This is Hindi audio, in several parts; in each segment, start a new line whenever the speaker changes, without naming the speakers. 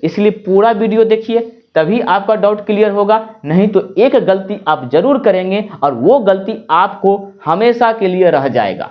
इसलिए पूरा वीडियो देखिए, तभी आपका डाउट क्लियर होगा। नहीं तो एक गलती आप जरूर करेंगे और वो गलती आपको हमेशा के लिए रह जाएगा।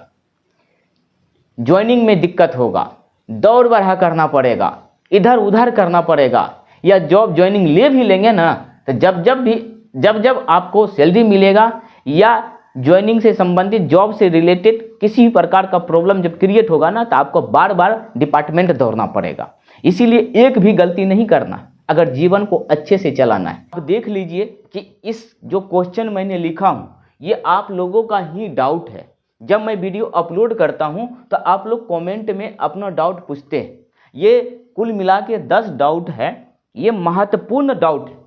ज्वाइनिंग में दिक्कत होगा, दौड़ बढ़ा करना पड़ेगा, इधर उधर करना पड़ेगा, या जॉब ज्वाइनिंग ले भी लेंगे ना तो जब आपको सैलरी मिलेगा या ज्वाइनिंग से संबंधित जॉब से रिलेटेड किसी भी प्रकार का प्रॉब्लम जब क्रिएट होगा ना तो आपको बार बार डिपार्टमेंट दौड़ना पड़ेगा। इसीलिए एक भी गलती नहीं करना अगर जीवन को अच्छे से चलाना है। आप देख लीजिए कि इस जो क्वेश्चन मैंने लिखा हूँ ये आप लोगों का ही डाउट है। जब मैं वीडियो अपलोड करता हूँ तो आप लोग कमेंट में अपना डाउट पूछते हैं। ये कुल मिला के 10 डाउट है, ये महत्वपूर्ण डाउट है,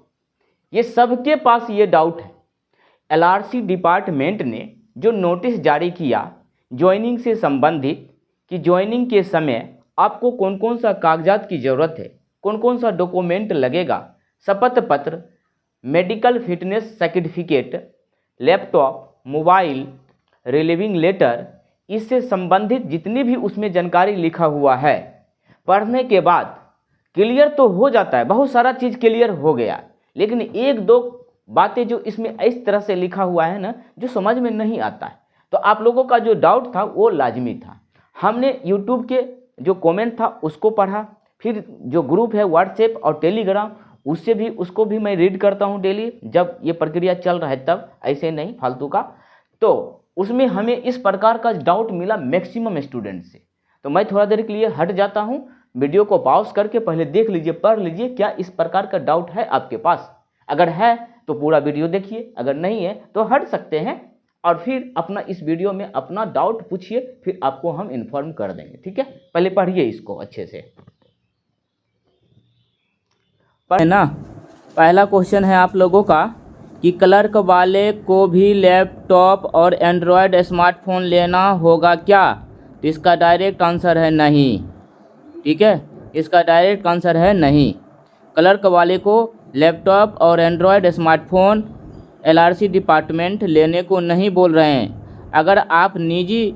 ये सबके पास ये डाउट है। एलआरसी डिपार्टमेंट ने जो नोटिस जारी किया ज्वाइनिंग से संबंधित कि ज्वाइनिंग के समय आपको कौन कौन सा कागजात की ज़रूरत है, कौन कौन सा डॉक्यूमेंट लगेगा, शपथ पत्र, medical fitness certificate, laptop, mobile, relieving letter, इससे संबंधित जितनी भी उसमें जानकारी लिखा हुआ है पढ़ने के बाद क्लियर तो हो जाता है, बहुत सारा चीज़ क्लियर हो गया, लेकिन एक दो बातें जो इसमें इस तरह से लिखा हुआ है ना जो समझ में नहीं आता है। तो आप लोगों का जो डाउट था वो लाजमी था। हमने यूट्यूब के जो कमेंट था उसको पढ़ा, फिर जो ग्रुप है व्हाट्सएप और टेलीग्राम उसको भी मैं रीड करता हूँ डेली, जब ये प्रक्रिया चल रहा है तब, ऐसे नहीं फालतू का। तो उसमें हमें इस प्रकार का डाउट मिला मैक्सिमम स्टूडेंट से। तो मैं थोड़ा देर के लिए हट जाता हूँ, वीडियो को पॉज करके पहले देख लीजिए, पढ़ लीजिए क्या इस प्रकार का डाउट है आपके पास। अगर है तो पूरा वीडियो देखिए, अगर नहीं है तो हट सकते हैं और फिर अपना इस वीडियो में अपना डाउट पूछिए, फिर आपको हम इन्फॉर्म कर देंगे। ठीक है, पहले पढ़िए इसको अच्छे से है ना। पहला क्वेश्चन है आप लोगों का कि क्लर्क वाले को भी लैपटॉप और एंड्रॉयड स्मार्टफोन लेना होगा क्या? तो इसका डायरेक्ट आंसर है नहीं। ठीक है, इसका डायरेक्ट आंसर है नहीं। क्लर्क वाले को लैपटॉप और एंड्रॉयड स्मार्टफोन एलआरसी डिपार्टमेंट लेने को नहीं बोल रहे हैं। अगर आप निजी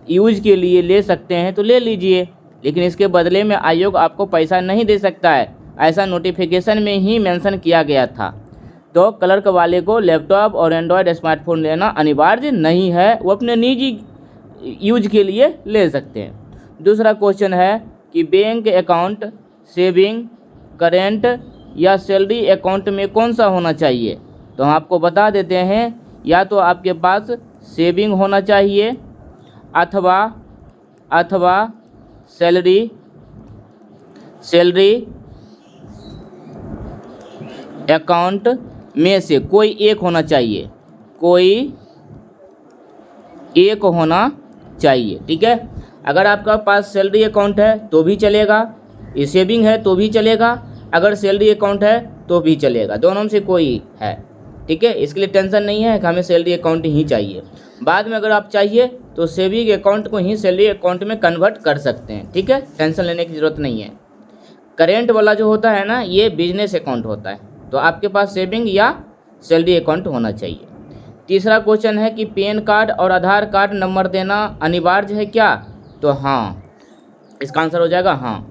यूज के लिए ले सकते हैं तो ले लीजिए, लेकिन इसके बदले में आयोग आपको पैसा नहीं दे सकता है, ऐसा नोटिफिकेशन में ही मेंशन किया गया था। तो क्लर्क वाले को लैपटॉप और एंड्रॉयड स्मार्टफोन लेना अनिवार्य नहीं है, वो अपने निजी यूज के लिए ले सकते हैं। दूसरा क्वेश्चन है कि बैंक अकाउंट सेविंग, करेंट या सैलरी अकाउंट में कौन सा होना चाहिए? तो हम आपको बता देते हैं, या तो आपके पास सेविंग होना चाहिए अथवा सैलरी अकाउंट में से कोई एक होना चाहिए, कोई एक होना चाहिए। ठीक है, अगर आपका पास सैलरी अकाउंट है तो भी चलेगा, ये सेविंग है तो भी चलेगा, अगर सैलरी अकाउंट है तो भी चलेगा, दोनों में से कोई है। ठीक है, इसके लिए टेंशन नहीं है कि हमें सैलरी अकाउंट ही चाहिए। बाद में अगर आप चाहिए तो सेविंग अकाउंट को ही सैलरी अकाउंट में कन्वर्ट कर सकते हैं। ठीक है, टेंशन लेने की ज़रूरत नहीं है। करेंट वाला जो होता है ना, ये बिजनेस अकाउंट होता है, तो आपके पास सेविंग या सैलरी अकाउंट होना चाहिए। तीसरा क्वेश्चन है कि पैन कार्ड और आधार कार्ड नंबर देना अनिवार्य है क्या? तो हाँ, इसका आंसर हो जाएगा हाँ।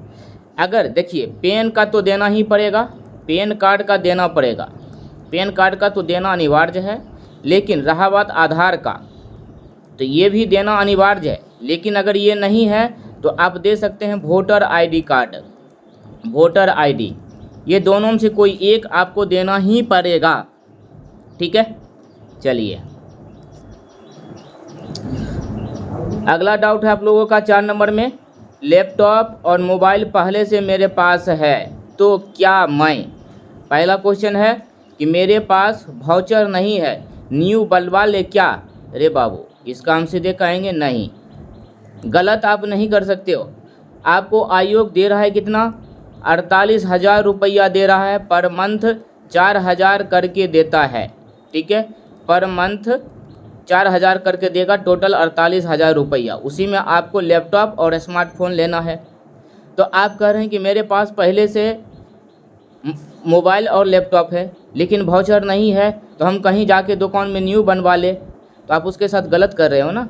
अगर देखिए पैन का तो देना ही पड़ेगा, पैन कार्ड का देना पड़ेगा, पैन कार्ड का तो देना अनिवार्य है, लेकिन रहा बात आधार का, तो ये भी देना अनिवार्य है। लेकिन अगर ये नहीं है तो आप दे सकते हैं voter ID card, voter ID, ये दोनों में से कोई एक आपको देना ही पड़ेगा। ठीक है, चलिए अगला डाउट है आप लोगों का 4 नंबर में, लैपटॉप और मोबाइल पहले से मेरे पास है तो क्या मैं? पहला क्वेश्चन है कि मेरे पास वाउचर नहीं है, न्यू बनवा ले क्या? अरे बाबू, इसका हम सीधे कहेंगे नहीं, गलत आप नहीं कर सकते हो। आपको आयोग दे रहा है कितना? 48,000 रुपया दे रहा है, पर मंथ 4,000 करके देता है। ठीक है, पर मंथ 4,000 करके देगा, टोटल 48,000 रुपया, उसी में आपको लैपटॉप और स्मार्टफोन लेना है। तो आप कह रहे हैं कि मेरे पास पहले से मोबाइल और लैपटॉप है लेकिन वाउचर नहीं है, तो हम कहीं जाके दुकान में न्यू बनवा ले, तो आप उसके साथ गलत कर रहे हो ना।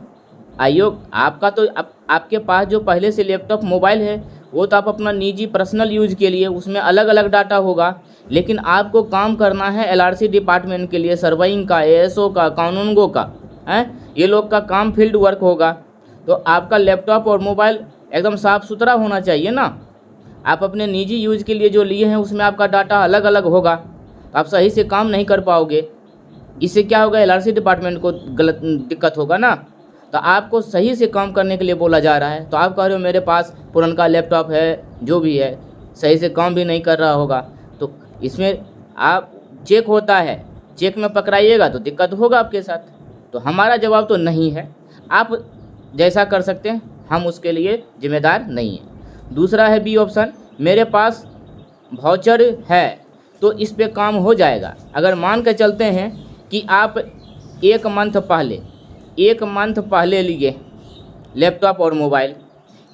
आयोग आपका तो आपके पास जो पहले से लैपटॉप मोबाइल है वो तो आप अपना निजी पर्सनल यूज के लिए, उसमें अलग अलग डाटा होगा। लेकिन आपको काम करना है एलआरसी डिपार्टमेंट के लिए, सर्वेइंग का, एएसओ का, कानूनगो का, हैं, ये लोग का काम फील्ड वर्क होगा। तो आपका लैपटॉप और मोबाइल एकदम साफ़ सुथरा होना चाहिए ना। आप अपने निजी यूज के लिए जो लिए हैं उसमें आपका डाटा अलग अलग होगा, तो आप सही से काम नहीं कर पाओगे। इससे क्या होगा, एलआरसी डिपार्टमेंट को गलत दिक्कत होगा ना। तो आपको सही से काम करने के लिए बोला जा रहा है। तो आप कह रहे हो मेरे पास पुराना लैपटॉप है, जो भी है सही से काम भी नहीं कर रहा होगा, तो इसमें आप चेक होता है, चेक में पकड़ाइएगा तो दिक्कत होगा आपके साथ। तो हमारा जवाब तो नहीं है। आप जैसा कर सकते हैं, हम उसके लिए जिम्मेदार नहीं हैं। दूसरा है बी ऑप्शन, मेरे पास वाउचर है तो इस पे काम हो जाएगा। अगर मान के चलते हैं कि आप एक मंथ पहले लिए लैपटॉप और मोबाइल,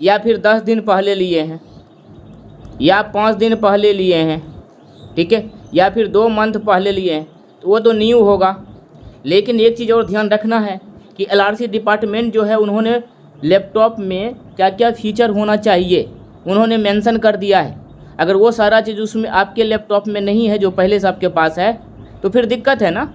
या फिर 10 दिन पहले लिए हैं, या 5 दिन पहले लिए हैं, ठीक है, या फिर 2 मंथ पहले लिए हैं, तो वो तो न्यू होगा। लेकिन एक चीज़ और ध्यान रखना है कि एलआरसी डिपार्टमेंट जो है, उन्होंने लैपटॉप में क्या क्या फीचर होना चाहिए उन्होंने मेंशन कर दिया है। अगर वो सारा चीज़ उसमें आपके लैपटॉप में नहीं है जो पहले से आपके पास है, तो फिर दिक्कत है ना।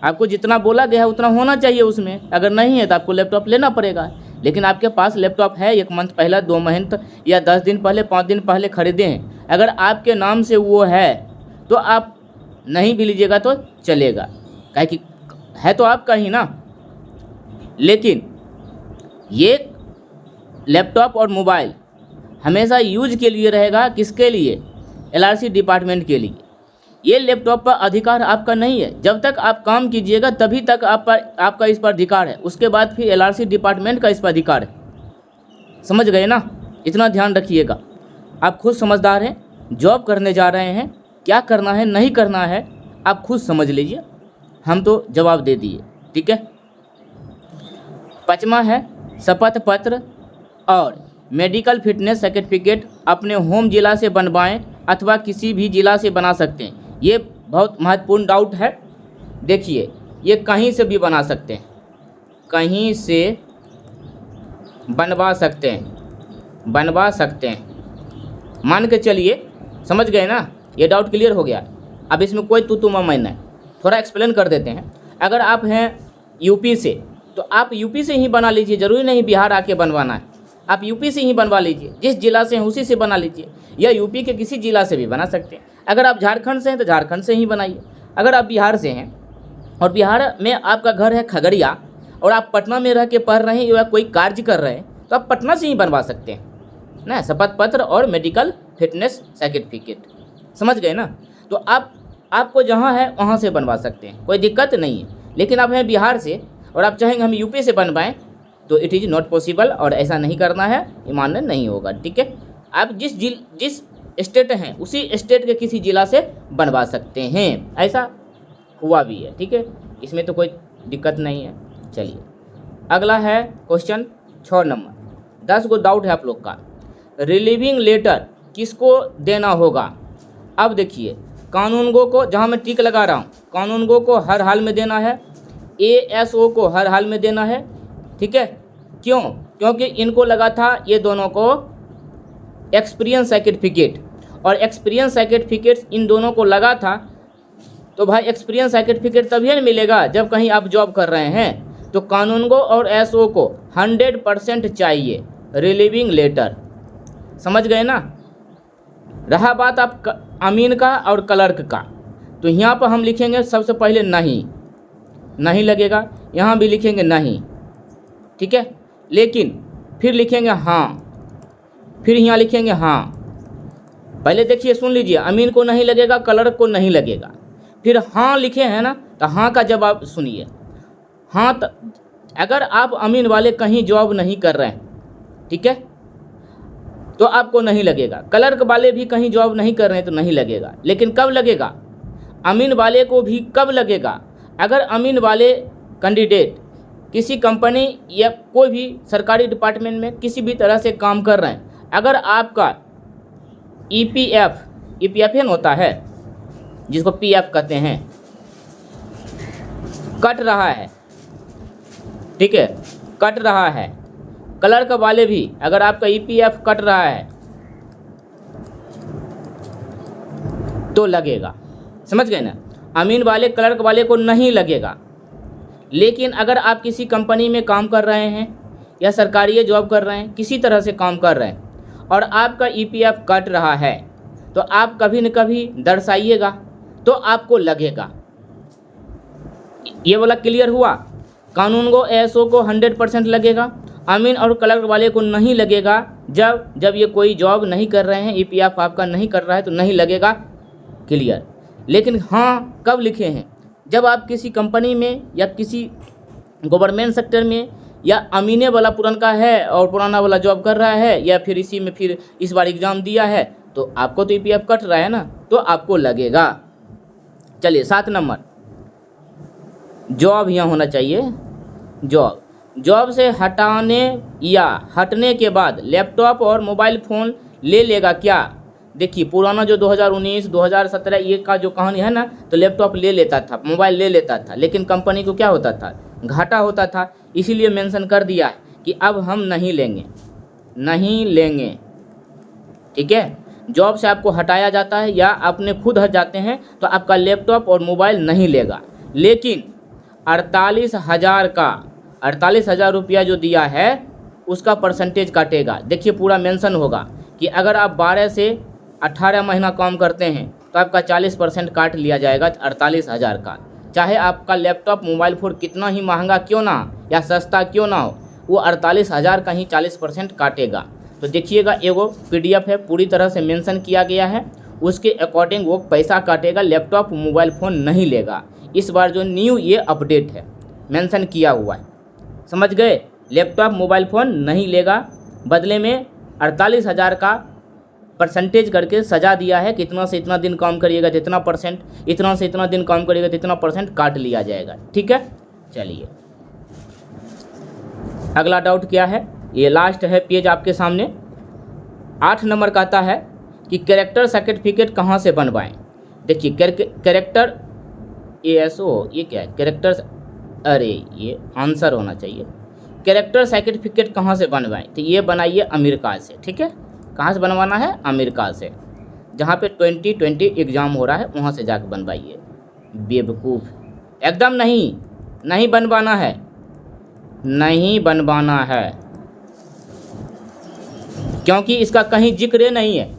आपको जितना बोला गया है उतना होना चाहिए उसमें, अगर नहीं है तो आपको लैपटॉप लेना पड़ेगा। लेकिन आपके पास लैपटॉप है, 1 मंथ पहले, 2 महीने या 10 दिन पहले, 5 दिन पहले खरीदे हैं, अगर आपके नाम से वो है तो आप नहीं भी लीजिएगा तो चलेगा, काहे कि है तो आपका ही ना। लेकिन ये लैपटॉप और मोबाइल हमेशा यूज के लिए रहेगा, किसके लिए, एलआरसी डिपार्टमेंट के लिए। ये लैपटॉप पर अधिकार आपका नहीं है। जब तक आप काम कीजिएगा तभी तक आपका इस पर अधिकार है, उसके बाद फिर एलआरसी डिपार्टमेंट का इस पर अधिकार है। समझ गए ना, इतना ध्यान रखिएगा। आप खुद समझदार हैं, जॉब करने जा रहे हैं, क्या करना है नहीं करना है आप खुद समझ लीजिए, हम तो जवाब दे दिए, ठीक है। 5वां है शपथ पत्र और मेडिकल फिटनेस सर्टिफिकेट अपने होम जिला से बनवाएं अथवा किसी भी जिला से बना सकते हैं। ये बहुत महत्वपूर्ण डाउट है। देखिए, ये कहीं से भी बना सकते हैं, कहीं से बनवा सकते हैं। मान के चलिए, समझ गए ना, ये डाउट क्लियर हो गया। अब इसमें कोई तू मैं नहीं, थोड़ा एक्सप्लेन कर देते हैं। अगर आप हैं यूपी से तो आप यूपी से ही बना लीजिए, ज़रूरी नहीं बिहार आके बनवाना है। आप यूपी से ही बनवा लीजिए, जिस जिला से हैं उसी से बना लीजिए, या यूपी के किसी जिला से भी बना सकते हैं। अगर आप झारखंड से हैं तो झारखंड से ही बनाइए। अगर आप बिहार से हैं और बिहार में आपका घर है खगड़िया और आप पटना में रह के पढ़ रहे हैं या कोई कार्य कर रहे हैं, तो आप पटना से ही बनवा सकते हैं ना, शपथ पत्र और मेडिकल फिटनेस सर्टिफिकेट। समझ गए ना। तो आपको जहाँ है वहाँ से बनवा सकते हैं, कोई दिक्कत नहीं है। लेकिन आप हैं बिहार से और आप चाहेंगे हम यूपी से बनवाएं, तो इट इज़ नॉट पॉसिबल, और ऐसा नहीं करना है, ये मान्य नहीं होगा, ठीक है। आप जिस स्टेट हैं उसी स्टेट के किसी जिला से बनवा सकते हैं, ऐसा हुआ भी है, ठीक है, इसमें तो कोई दिक्कत नहीं है। चलिए अगला है क्वेश्चन 6 नंबर। 10 गो डाउट है आप लोग का। रिलीविंग लेटर किसको देना होगा। अब देखिए, कानूनगो को, जहाँ मैं टिक लगा रहा हूँ, कानूनगो को हर हाल में देना है, एएसओ को हर हाल में देना है, ठीक है। क्यों? क्योंकि इनको लगा था, ये दोनों को एक्सपीरियंस सर्टिफिकेट, और एक्सपीरियंस सर्टिफिकेट इन दोनों को लगा था। तो भाई एक्सपीरियंस सर्टिफिकेट तभी मिलेगा जब कहीं आप जॉब कर रहे हैं। तो कानूनगो और एसओ को 100% चाहिए रिलीविंग लेटर। समझ गए ना। रहा बात आप अमीन का और क्लर्क का, तो यहाँ पर हम लिखेंगे सबसे पहले नहीं लगेगा, यहाँ भी लिखेंगे नहीं, ठीक है। लेकिन फिर लिखेंगे हाँ, फिर यहाँ लिखेंगे हाँ। पहले देखिए, सुन लीजिए, अमीन को नहीं लगेगा, क्लर्क को नहीं लगेगा, फिर हाँ लिखे हैं ना, तो हाँ का जवाब सुनिए। हाँ, अगर आप अमीन वाले कहीं जॉब नहीं कर रहे हैं, ठीक है, तो आपको नहीं लगेगा। क्लर्क वाले भी कहीं जॉब नहीं कर रहे हैं तो नहीं लगेगा। लेकिन कब लगेगा? अमीन वाले को भी कब लगेगा? अगर अमीन वाले कैंडिडेट किसी कंपनी या कोई भी सरकारी डिपार्टमेंट में किसी भी तरह से काम कर रहे हैं, अगर आपका ईपीएफ होता है जिसको पीएफ कहते हैं, कट रहा है, ठीक है, कट रहा है। क्लर्क वाले भी अगर आपका ईपीएफ कट रहा है तो लगेगा, समझ गए ना। अमीन वाले क्लर्क वाले को नहीं लगेगा। लेकिन अगर आप किसी कंपनी में काम कर रहे हैं या सरकारी जॉब कर रहे हैं, किसी तरह से काम कर रहे हैं और आपका ईपीएफ कट रहा है, तो आप कभी न कभी दर्शाइएगा तो आपको लगेगा। ये वाला क्लियर हुआ। कानून को, एएसओ को 100% लगेगा, अमीन और क्लर्क वाले को नहीं लगेगा। जब ये कोई जॉब नहीं कर रहे हैं, ईपीएफ आपका नहीं कर रहा है तो नहीं लगेगा, क्लियर। लेकिन हाँ, कब लिखे हैं? जब आप किसी कंपनी में या किसी गवर्नमेंट सेक्टर में या अमीने वाला पुराना है और पुराना वाला जॉब कर रहा है, या फिर इसी में फिर इस बार एग्ज़ाम दिया है, तो आपको तो ईपीएफ कट रहा है ना, तो आपको लगेगा। चलिए 7 नंबर, जॉब यहाँ होना चाहिए। जॉब से हटाने या हटने के बाद लैपटॉप और मोबाइल फ़ोन ले लेगा क्या? देखिए, पुराना जो 2019 2017 ये का जो कहानी है ना, तो लैपटॉप ले लेता था, मोबाइल ले लेता था, लेकिन कंपनी को क्या होता था? घाटा होता था। इसीलिए मेंशन कर दिया है कि अब हम नहीं लेंगे। ठीक है, जॉब से आपको हटाया जाता है या आपने खुद हट जाते हैं तो आपका लैपटॉप और मोबाइल नहीं लेगा। लेकिन 48,000 रुपया जो दिया है उसका परसेंटेज काटेगा। देखिए, पूरा मेंशन होगा कि अगर आप 12 से 18 महीना काम करते हैं तो आपका 40% काट लिया जाएगा 48,000 का। चाहे आपका लैपटॉप मोबाइल फ़ोन कितना ही महंगा क्यों ना या सस्ता क्यों ना हो, वो 48,000 का ही 40% काटेगा। तो देखिएगा, एगो PDF है, पूरी तरह से मेंशन किया गया है, उसके अकॉर्डिंग वो पैसा काटेगा, लैपटॉप मोबाइल फ़ोन नहीं लेगा। इस बार जो न्यू ये अपडेट है, मेंशन किया हुआ है, समझ गए। लैपटॉप मोबाइल फ़ोन नहीं लेगा, बदले में 48,000 का परसेंटेज करके सजा दिया है कि इतना से इतना दिन काम करिएगा तो इतना %, इतना से इतना दिन काम करिएगा तो इतना % काट लिया जाएगा। ठीक है, चलिए अगला डाउट क्या है, ये लास्ट है पेज आपके सामने। 8 नंबर कहता है कि कैरेक्टर सर्टिफिकेट कहाँ से बनवाएं। देखिए, कैरेक्टर एएसओ, ये क्या है? कैरेक्टर, अरे ये आंसर होना चाहिए। कैरेक्टर सर्टिफिकेट कहाँ से बनवाएं? तो ये बनाइए अमेरिका से। ठीक है, कहाँ से बनवाना है? अमेरिका से, जहाँ पे 2020 एग्ज़ाम हो रहा है वहाँ से जाकर बनवाइए। बेवकूफ़, एकदम नहीं बनवाना है, नहीं बनवाना है, क्योंकि इसका कहीं जिक्र नहीं है।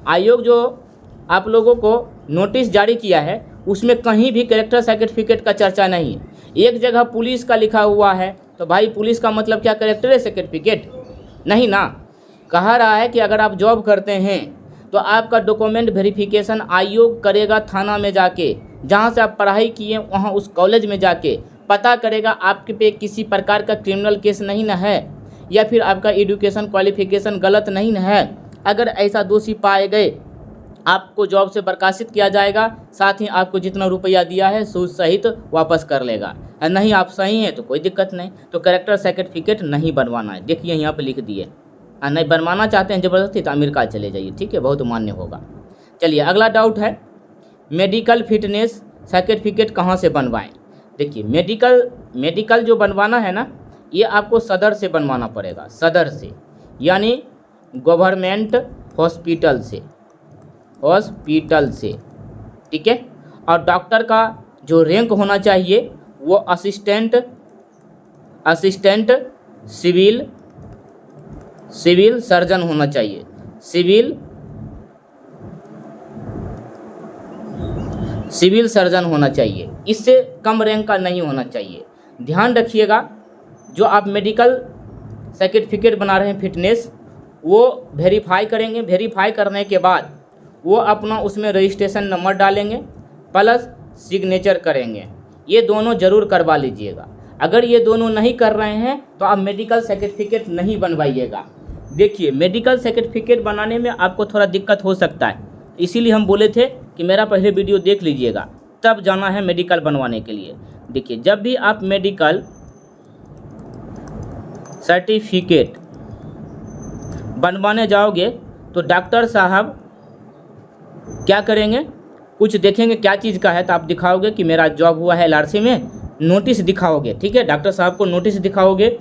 आयोग जो आप लोगों को नोटिस जारी किया है उसमें कहीं भी कैरेक्टर सर्टिफिकेट का चर्चा नहीं है। एक जगह पुलिस का लिखा हुआ है, तो भाई पुलिस का मतलब क्या कैरेक्टर सर्टिफिकेट? नहीं ना। कहा रहा है कि अगर आप जॉब करते हैं तो आपका डॉक्यूमेंट वेरिफिकेशन आयोग करेगा, थाना में जाके, जहाँ से आप पढ़ाई किए वहाँ उस कॉलेज में जाके पता करेगा आपके पे किसी प्रकार का क्रिमिनल केस नहीं ना है, या फिर आपका एजुकेशन क्वालिफिकेशन गलत नहीं ना है। अगर ऐसा दोषी पाए गए आपको जॉब से बर्खास्त किया जाएगा, साथ ही आपको जितना रुपया दिया है सूद सहित वापस कर लेगा। नहीं, आप सही हैं तो कोई दिक्कत नहीं। तो कैरेक्टर सर्टिफिकेट नहीं बनवाना है, देखिए यहाँ पे लिख दिए। नहीं बनवाना चाहते हैं ज़बरदस्ती तो अमेरिका चले जाइए। ठीक है, बहुत मान्य होगा। चलिए अगला डाउट है, मेडिकल फिटनेस सर्टिफिकेट कहाँ से बनवाएं। देखिए, मेडिकल जो बनवाना है ना, ये आपको सदर से बनवाना पड़ेगा, सदर से, यानी गवर्नमेंट हॉस्पिटल से। ठीक है, और डॉक्टर का जो रैंक होना चाहिए वो असिस्टेंट सिविल सर्जन होना चाहिए। सिविल सर्जन होना चाहिए, इससे कम रैंक का नहीं होना चाहिए। ध्यान रखिएगा, जो आप मेडिकल सर्टिफिकेट बना रहे हैं फिटनेस, वो वेरीफाई करेंगे। वेरीफाई करने के बाद वो अपना उसमें रजिस्ट्रेशन नंबर डालेंगे प्लस सिग्नेचर करेंगे। ये दोनों ज़रूर करवा लीजिएगा। अगर ये दोनों नहीं कर रहे हैं तो आप मेडिकल सर्टिफिकेट नहीं बनवाइएगा। देखिए, मेडिकल सर्टिफिकेट बनाने में आपको थोड़ा दिक्कत हो सकता है, इसीलिए हम बोले थे कि मेरा पहले वीडियो देख लीजिएगा, तब जाना है मेडिकल बनवाने के लिए। देखिए, जब भी आप मेडिकल सर्टिफिकेट बनवाने जाओगे तो डॉक्टर साहब क्या करेंगे, कुछ देखेंगे क्या चीज़ का है, तो आप दिखाओगे कि मेरा जॉब हुआ है LRC में, नोटिस दिखाओगे। ठीक है, डॉक्टर साहब को नोटिस दिखाओगे।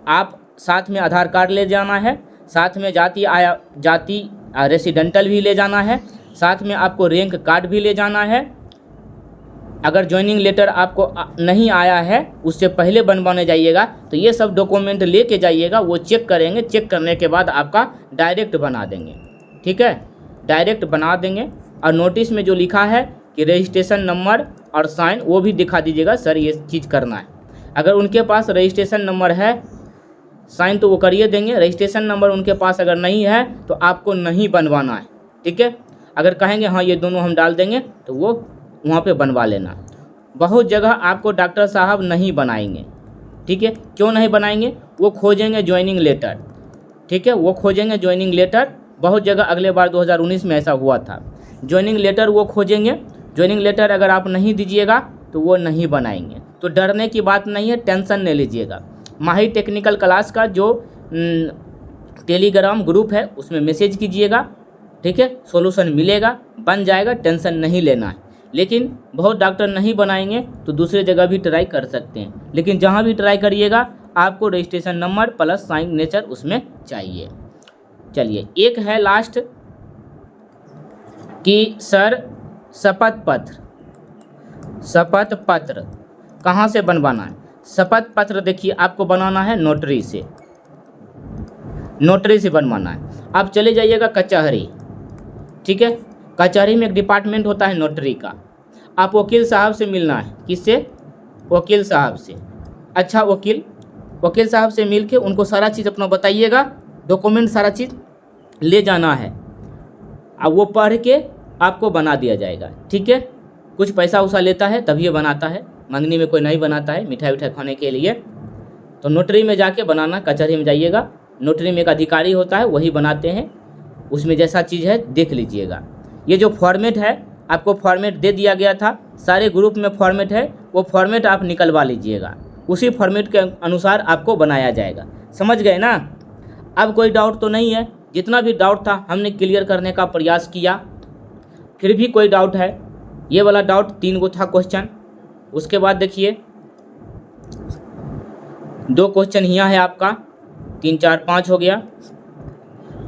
आप साथ में आधार कार्ड ले जाना है, साथ में जाति रेसिडेंटल भी ले जाना है, साथ में आपको रैंक कार्ड भी ले जाना है। अगर ज्वाइनिंग लेटर आपको नहीं आया है, उससे पहले बनवाने जाइएगा तो ये सब डॉक्यूमेंट लेके जाइएगा, वो चेक करेंगे, चेक करने के बाद आपका डायरेक्ट बना देंगे। ठीक है, डायरेक्ट बना देंगे। और नोटिस में जो लिखा है कि रजिस्ट्रेशन नंबर और साइन, वो भी दिखा दीजिएगा, सर ये चीज़ करना है। अगर उनके पास रजिस्ट्रेशन नंबर है, साइन तो वो करिए देंगे, रजिस्ट्रेशन नंबर उनके पास अगर नहीं है तो आपको नहीं बनवाना है। ठीक है, अगर कहेंगे हाँ ये दोनों हम डाल देंगे तो वो वहाँ पे बनवा लेना। बहुत जगह आपको डॉक्टर साहब नहीं बनाएंगे। ठीक है, क्यों नहीं बनाएंगे? वो खोजेंगे ज्वाइनिंग लेटर। ठीक है, वो खोजेंगे ज्वाइनिंग लेटर। बहुत जगह अगले बार 2019 में ऐसा हुआ था, ज्वाइनिंग लेटर वो खोजेंगे। ज्वाइनिंग लेटर अगर आप नहीं दीजिएगा तो वो नहीं बनाएंगे। तो डरने की बात नहीं है, टेंशन नहीं लीजिएगा। माही टेक्निकल क्लास का जो टेलीग्राम ग्रुप है उसमें मैसेज कीजिएगा। ठीक है, सॉल्यूशन मिलेगा, बन जाएगा, टेंशन नहीं लेना है। लेकिन बहुत डॉक्टर नहीं बनाएंगे तो दूसरे जगह भी ट्राई कर सकते हैं, लेकिन जहाँ भी ट्राई करिएगा आपको registration number plus sign nature उसमें चाहिए। चलिए, एक है लास्ट कि सर शपथ पत्र कहाँ से बनवाना है? शपथ पत्र देखिए आपको बनाना है नोटरी से, नोटरी से बनवाना है। आप चले जाइएगा कचहरी। ठीक है, कचहरी में एक डिपार्टमेंट होता है नोटरी का। आप वकील साहब से मिलना है। किससे? वकील साहब से। अच्छा, वकील साहब से मिल के उनको सारा चीज़ अपना बताइएगा, डॉक्यूमेंट सारा चीज़ ले जाना है। अब वो पढ़ के आपको बना दिया जाएगा। ठीक है, कुछ पैसा उसा लेता है तभी ये बनाता है, मंगनी में कोई नहीं बनाता है मिठाई उठाई खाने के लिए। तो नोटरी में जाके बनाना, कचहरी में जाइएगा, नोटरी में एक अधिकारी होता है वही बनाते हैं, उसमें जैसा चीज़ है देख लीजिएगा। ये जो फॉर्मेट है आपको फॉर्मेट दे दिया गया था, सारे ग्रुप में फॉर्मेट है, वो फॉर्मेट आप निकलवा लीजिएगा, उसी फॉर्मेट के अनुसार आपको बनाया जाएगा। समझ गए ना? अब कोई डाउट तो नहीं है? जितना भी डाउट था हमने क्लियर करने का प्रयास किया। फिर भी कोई डाउट है? ये वाला डाउट 3 गो था क्वेश्चन। उसके बाद देखिए 2 क्वेश्चन यहाँ है आपका, 3 4 5 हो गया,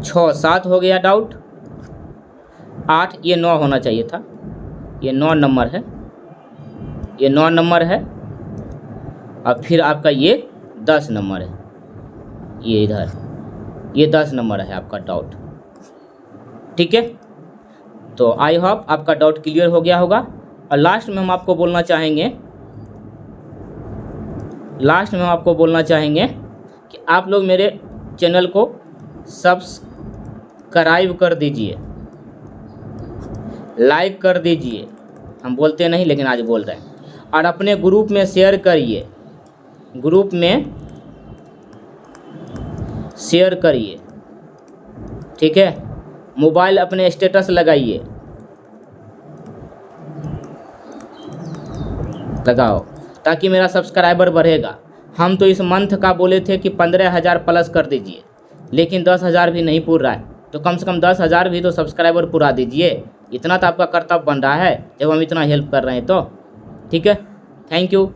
6 7 हो गया डाउट, 8 ये 9 होना चाहिए था, ये 9 नंबर है, ये 9 नंबर है। और फिर आपका ये 10 नंबर है, ये इधर ये 10 नंबर है आपका डाउट। ठीक है, तो आई होप आपका डाउट क्लियर हो गया होगा। और लास्ट में हम आपको बोलना चाहेंगे कि आप लोग मेरे चैनल को सब्सक्राइब कर दीजिए, लाइक कर दीजिए। हम बोलते नहीं लेकिन आज बोल रहे हैं। और अपने ग्रुप में शेयर करिए, ग्रुप में शेयर करिए। ठीक है, मोबाइल अपने स्टेटस लगाइए, लगाओ, ताकि मेरा सब्सक्राइबर बढ़ेगा। हम तो इस मंथ का बोले थे कि 15,000 प्लस कर दीजिए, लेकिन 10,000 भी नहीं पूर रहा है, तो कम से कम 10,000 भी तो सब्सक्राइबर पूरा दीजिए। इतना तो आपका कर्तव्य बन रहा है जब हम इतना हेल्प कर रहे हैं तो। ठीक है, थैंक यू।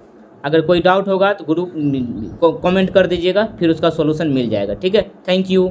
अगर कोई डाउट होगा तो ग्रुप कमेंट कर दीजिएगा, फिर उसका सॉल्यूशन मिल जाएगा। ठीक है, थैंक यू।